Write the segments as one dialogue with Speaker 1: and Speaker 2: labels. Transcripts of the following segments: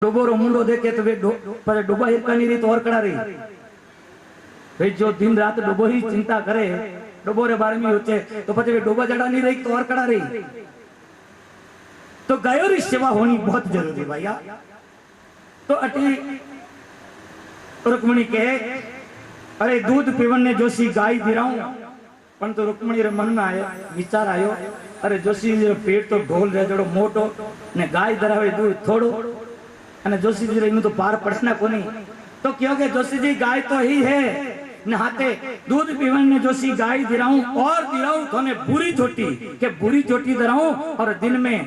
Speaker 1: डूबोरो मुंडो देखे तो वे पर डूबा हिरका नहीं रही तो और कड़ा रही भाई जो दिन रात डूबो ही चिंता करे डूबो रे बारे में होचे तो पचे वे डूबा जड़ा नहीं रही तो और कड़ा रही। तो गायों की सेवा होनी बहुत जरूरी भैया। तो अटी रुक्मणी कहे अरे दूध पीवन ने जोशी गाय दिराऊं पण तो रुक्मणी रे मन में आयो विचार आयो अरे जोशी पेट तो ढोल रहे जड़ो मोटो ने गाय धरावे दूध थोड़ो અને જોશીજી રે તો પાર પડના કોની તો क्यों के जोशी जी गाय तो ही है नहाते दूध पीवन ने जोशी गाय दिराऊं और दिराऊं थोने बुरी चोटी के बुरी चोटी दिराऊं और दिन में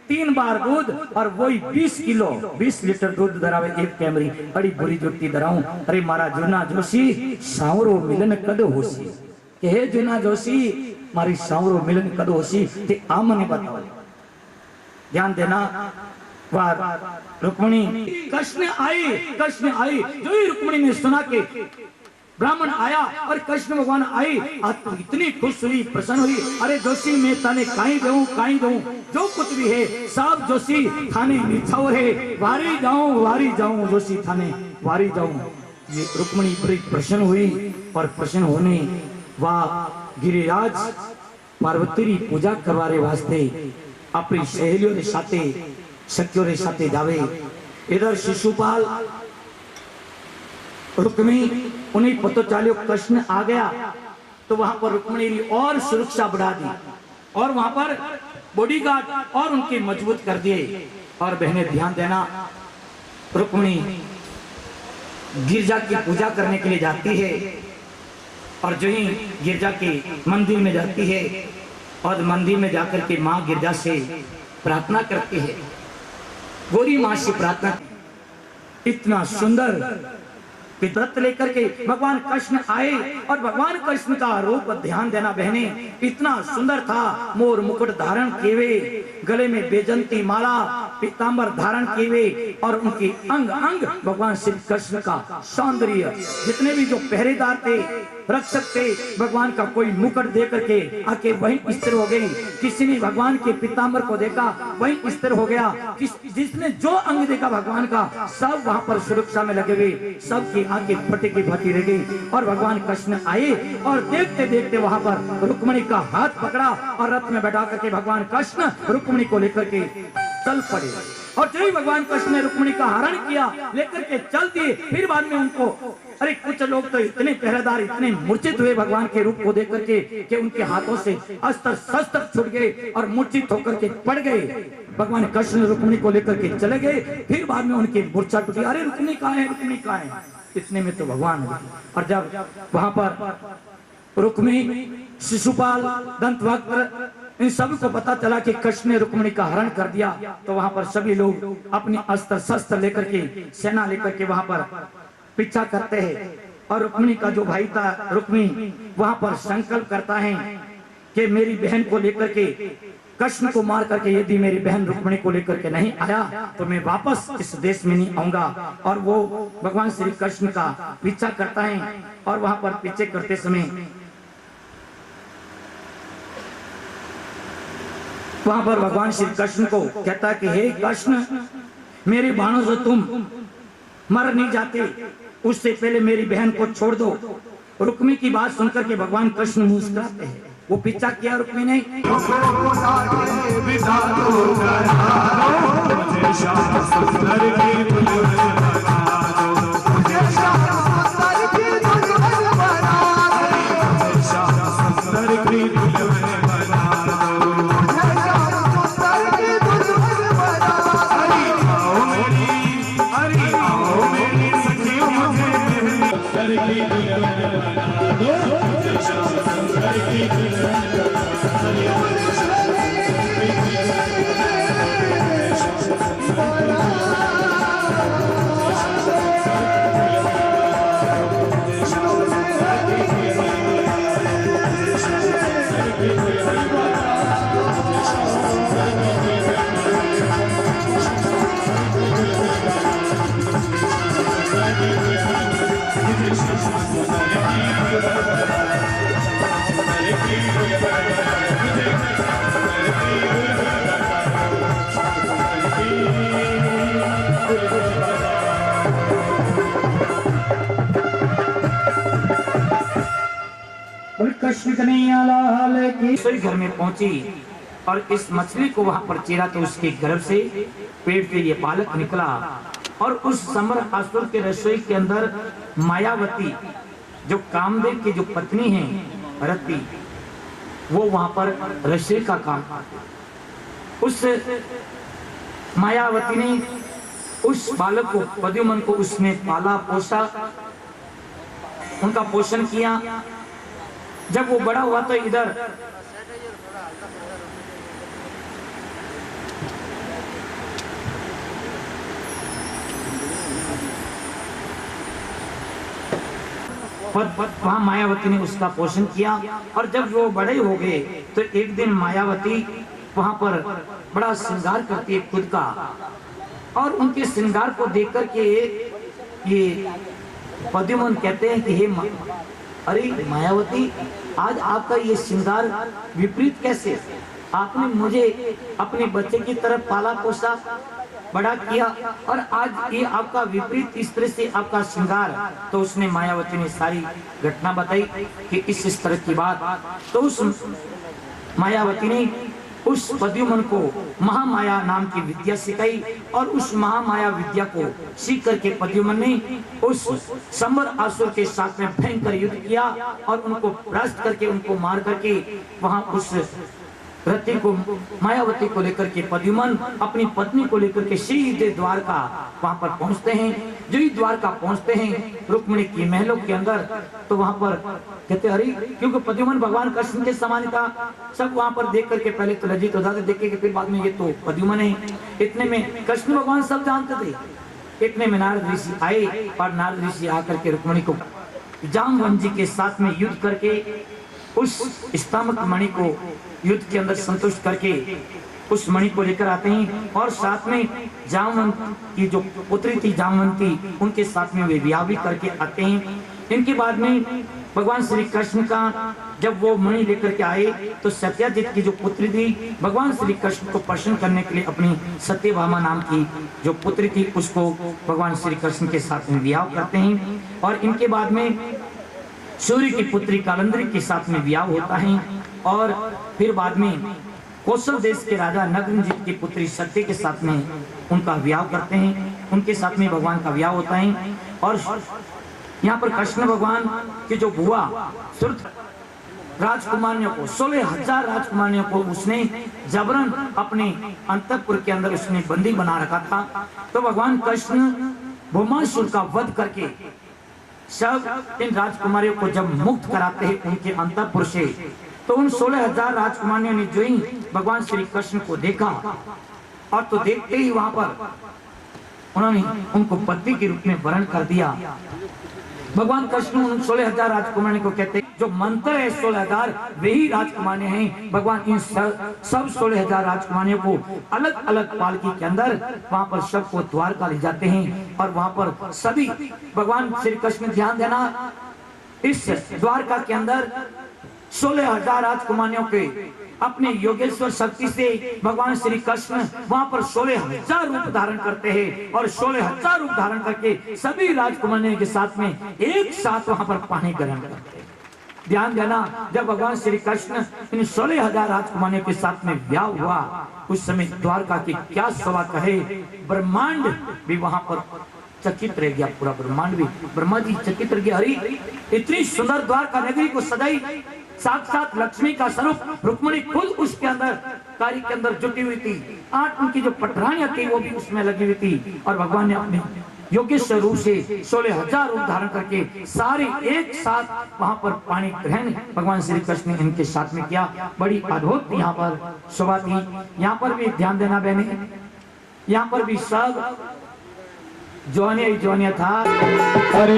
Speaker 1: 3 बार दूध और वही 20 किलो 20 लीटर दूध धरावे एक कैमरी बड़ी बुरी चोटी दिराऊं। अरे मारा जूना जोशी सावरो मिलन कद होसी के हे जूना जोशी मारी सावरो मिलन कद होसी ते आ मने बताओ। ध्यान देना वार रुक्मणी कृष्ण आई जो ही रुक्मणी ने सुना के ब्राह्मण आया और कृष्ण भगवान आई तो इतनी खुश हुई प्रसन्न हुई। अरे जोशी मैं थाने काई दूं जो कुछ भी है सब जोशी थाने निछाव है वारी जाऊं जोशी थाने वारी जाऊं। ये रुक्मणी बड़ी प्रसन्न हुई और प्रसन्न होने वह गिरिराज पार्वती की पूजा करवाने वास्ते अपनी सहेलियों के साथे सखियों रे साथे जावे। इधर शिशुपाल रुक्मणी उन्हें पता चलियो कृष्ण आ गया तो वहां पर रुक्मणी ने और सुरक्षा बढ़ा दी और वहां पर बॉडीगार्ड और उनके मजबूत कर दिए। और बहने ध्यान देना रुक्मणी गिरजा की पूजा करने के लिए जाती है और जो ही गिरजा के मंदिर में जाती है और मंदिर में जाकर के माँ गिरजा से प्रार्थना करती है। गोरी मां से प्रार्थना इतना सुंदर व्रत लेकर के भगवान कृष्ण आए और भगवान कृष्ण का रूप ध्यान देना बहने इतना सुंदर था। मोर मुकुट धारण किए हुए गले में बेजंती माला पीतांबर धारण किए हुए और उनके अंग अंग भगवान श्री कृष्ण का सौंदर्य जितने भी जो पहरेदार थे रक्षक थे भगवान का कोई मुकुट दे करके आके वहीं स्थिर हो गई। किसी ने भगवान के पीतांबर को देखा वहीं स्थिर हो गया। जिसने जो अंग देखा भगवान का सब वहां पर सुरक्षा में लगे हुए सबकी आंखें फटी की फटी रह गई। और भगवान कृष्ण आए और देखते देखते वहां पर रुक्मणी का हाथ पकड़ा और रथ में बैठा करके भगवान कृष्ण रुक्मणी को लेकर के चल पड़े। और जो ही भगवान कृष्ण ने रुक्मणी का हरण किया लेकर के चल दिए। फिर बाद में उनको अरे कुछ लोग तो इतने पहरेदार इतने मूर्छित हुए भगवान के रूप को देख करके कि उनके हाथों से अस्त्र शस्त्र छूट गए और मूर्छित होकर के पड़ गए। भगवान कृष्ण रुक्मणी को लेकर के चले गए। फिर बाद में उनकी मूर्छा टूटी। अरे रुक्मणी कहाँ है इतने में तो भगवान है। और जब वहां पर रुक्मणी शिशुपाल दंतवक्र इन सभी को पता चला कि कृष्ण ने रुक्मणी का हरण कर दिया तो वहां पर सभी लोग अपने अस्त्र शस्त्र लेकर के सेना लेकर के वहां पर पीछा करते हैं। और रुक्मणी का जो भाई था रुक्मणी वहां पर संकल्प करता है कि मेरी बहन को लेकर के कृष्ण को मार करके यदि मेरी बहन रुक्मणी को लेकर के नहीं आया तो मैं वापस इस देश में नहीं आऊंगा। और वो भगवान श्री कृष्ण का पीछा करता है और वहां पर पीछे करते समय वहां पर भगवान श्री कृष्ण को कहता है कि हे कृष्ण मेरे बाणों से तुम मर नहीं जाते उससे पहले मेरी बहन को छोड़ दो। रुक्मी की बात सुनकर के भगवान कृष्ण मुस्कुराते हैं। वो पीछा किया रुक्मी ने
Speaker 2: Thank you.
Speaker 1: कृष्ण कन्हैया लाल की। रसोई घर में पहुंची और इस मछली को वहां पर चीरा तो उसके गर्भ से पेट के लिए बालक निकला। और उस समर असुर के रसोई के अंदर मायावती जो कामदेव की जो पत्नी है रति, वो वहां पर रसोई का काम उस मायावती ने उस बालक को प्रद्युम्न को उसने पाला पोसा, उनका पोषण किया। जब वो बड़ा हुआ तो इधर वहां मायावती ने उसका पोषण किया। और जब वो बड़े हो गए तो एक दिन मायावती वहां पर बड़ा श्रृंगार करती है खुद का, और उनके श्रृंगार को देख करके ये प्रद्युम्न कहते हैं कि हे अरे मायावती, आज आपका ये श्रृंगार विपरीत कैसे? आपने मुझे अपने बच्चे की तरफ पाला पोसा बड़ा किया और आज ये आपका विपरीत इस तरह से आपका श्रृंगार। तो उसने मायावती ने सारी घटना बताई कि इस तरह की बात। तो उस मायावती ने उस प्रद्युम्न को महामाया नाम की विद्या सिखाई और उस महामाया विद्या को सीख करके प्रद्युम्न ने उस संबर असुर के साथ में भयंकर युद्ध किया और उनको परास्त करके उनको मार करके वहां उस रति को मायावती को लेकर के प्रद्युम्न अपनी पत्नी को लेकर के सीधे द्वारका वहां पर पहुंचते हैं। जो ही द्वारका पहुंचते हैं रुक्मिणी की महलों के अंदर, तो वहां पर कहते अरे, क्योंकि प्रद्युम्न भगवान कृष्ण के समान था। सब वहां पर देख करके पहले तो लज्जित हो जाते, देखे कि फिर बाद में ये तो प्रद्युम्न है। इतने में कृष्ण भगवान सब जानते थे। इतने में नारद ऋषि आए और नारद ऋषि आकर के रुक्मिणी को जामवंत जी के साथ में युद्ध करके उस स्तंभ मणि को युद्ध के अंदर संतुष्ट करके उस मणि को लेकर आते हैं। और साथ में जामवंत की जो पुत्री थी जामवंती, उनके साथ में वे विवाह भी करके आते हैं। इनके बाद में भगवान श्री कृष्ण का जब वो मणि लेकर के आए तो सत्याजित की जो पुत्री थी भगवान श्री कृष्ण को प्रसन्न करने के लिए अपनी सत्यभामा नाम की जो पुत्री थी उसको भगवान श्री कृष्ण के साथ में विवाह करते हैं। और इनके बाद में सूर्य की पुत्री कालंद्री के साथ में विवाह होता है। और फिर बाद में कौशल देश के राजा नग्नजित की पुत्री सत्य के साथ में उनका विवाह करते हैं, उनके साथ में भगवान का विवाह होता है। और यहाँ पर कृष्ण भगवान की जो बुआ सुरथ राजकुमारियों को 16,000 राजकुमारियों को उसने जबरन अपने अंतःपुर के अंदर उसने बंदी बना रखा था। तो भगवान कृष्ण भौमासुर का वध करके सब इन राजकुमारियों को जब मुक्त कराते हैं उनके अंतःपुर से, तो उन 16,000 राजकुमारियों ने जो ही भगवान श्री कृष्ण को देखा और तो देखते ही वहां पर उन्होंने उनको पति के रूप में वर्ण कर दिया। भगवान कृष्ण उन 16,000 राजकुमारियों को कहते हैं जो मंत्र है 16,000 वही राजकुमारियां हैं। भगवान इन सब 16,000 राजकुमारियों को अलग अलग पालकी के अंदर वहां पर सबको द्वारका ले जाते हैं। और वहां पर सभी भगवान श्री कृष्ण ध्यान देना, इस द्वारका के अंदर 16,000 राजकुमारियों के अपने योगेश्वर शक्ति से भगवान श्री कृष्ण वहां पर 16,000 रूप धारण करते हैं और 16,000 रूप धारण करके सभी राजकुमारियों के साथ में एक साथ वहां पर पानी ग्रहण करते हैं। ध्यान देना, जब भगवान श्री कृष्ण इन 16,000 राजकुमारियों के साथ में विवाह हुआ उस समय द्वारका की क्या सभा कहे, ब्रह्मांड भी वहां पर चकित रह गया। पूरा ब्रह्मांड भी, ब्रह्मा जी चकित रह गया। अरे इतनी सुंदर द्वारका नगरी को सजाई, साक्षात लक्ष्मी का स्वरूप रुक्मिणी खुद उसके अंदर कार्य के अंदर जुटी हुई थी। 8 उनकी जो पटरानियां थी वो भी उसमें लगी हुई थी। और भगवान ने अपने योगेश्वर रूप से 16,000 रूप धारण करके सारे एक साथ वहां पर पानी ग्रहण भगवान श्री कृष्ण ने इनके साथ में किया। बड़ी अद्भुत यहाँ पर शोभा थी। यहाँ पर भी ध्यान देना बहने, यहाँ पर भी सब जोनिया था।
Speaker 2: अरे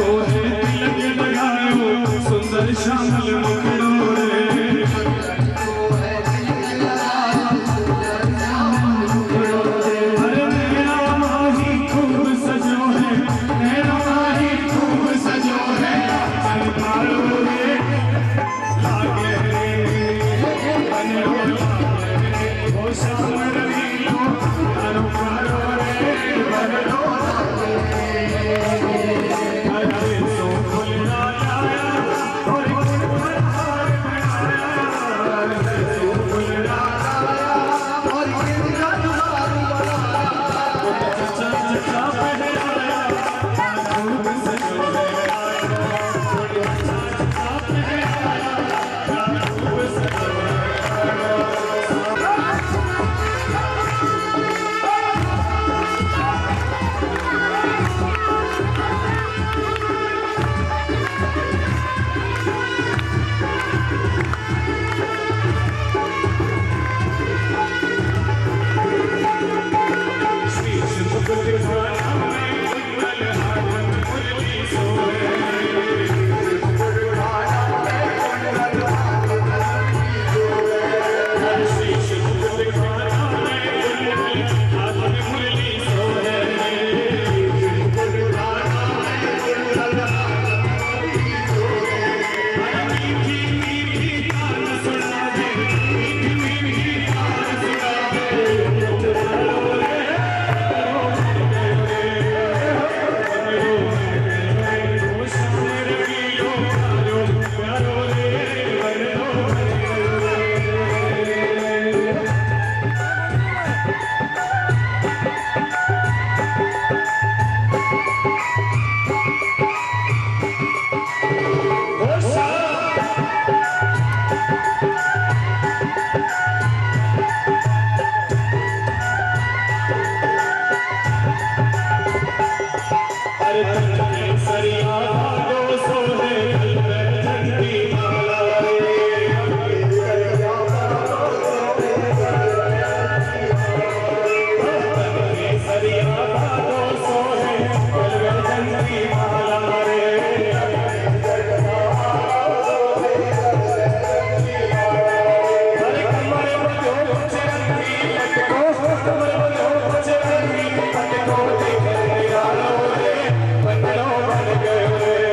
Speaker 2: सोहे तिलक लगायो सुंदर श्यामल मुखड़ो रे अरे मेरा माही खूब सजो है मेरा माही खूब सजो है चंद्रालो रे लागे रे बने हो ओ श्याम रवीलो करो करो रे बनो अरे सो फुलना आया और हार बनाया अरे सो फुलना और गिरजा चचा पहनाया खूब सजो है चचा पहनाया खूब सजो है बन गयो रे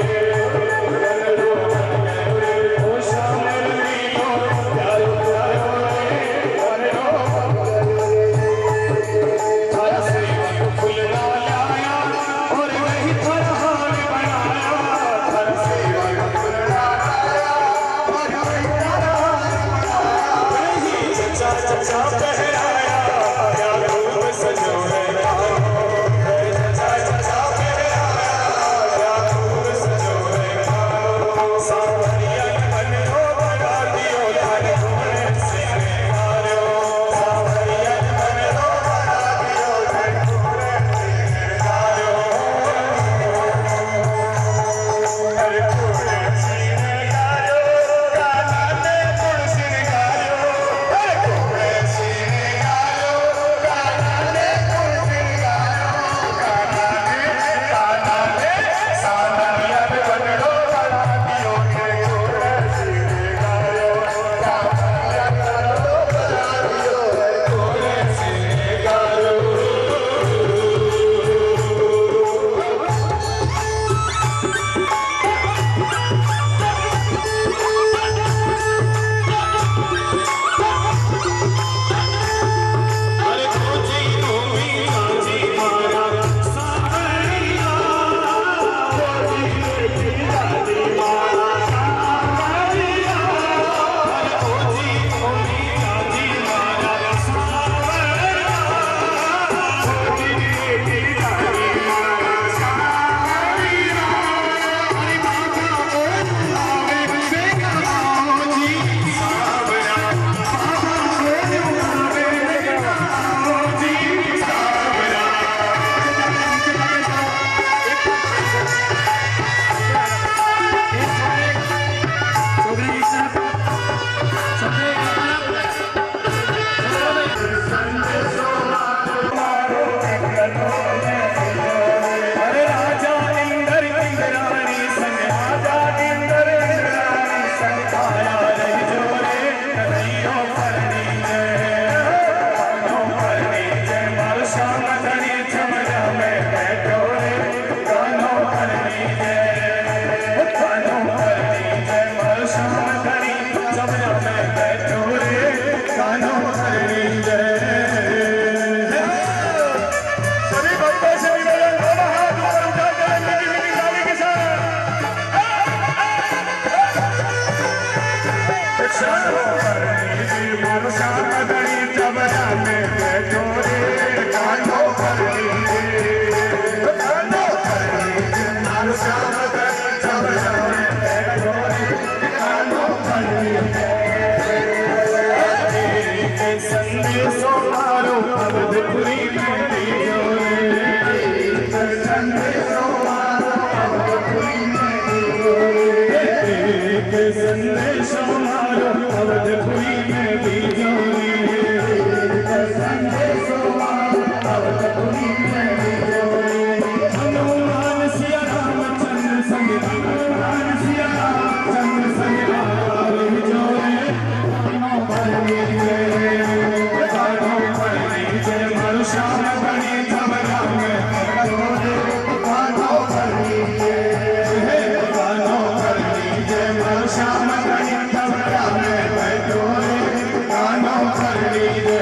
Speaker 2: अवधपुरी में भी जोरे हनुमान सिया रामचंद्र संग हनुमान सिया रामचंद्र संग आवे जोरे कानों पर लीजे मारो श्याम बने थमरा में जोरे कानों पर लीजे मारो श्याम बने थमरा में जोरे कानों पर लीजे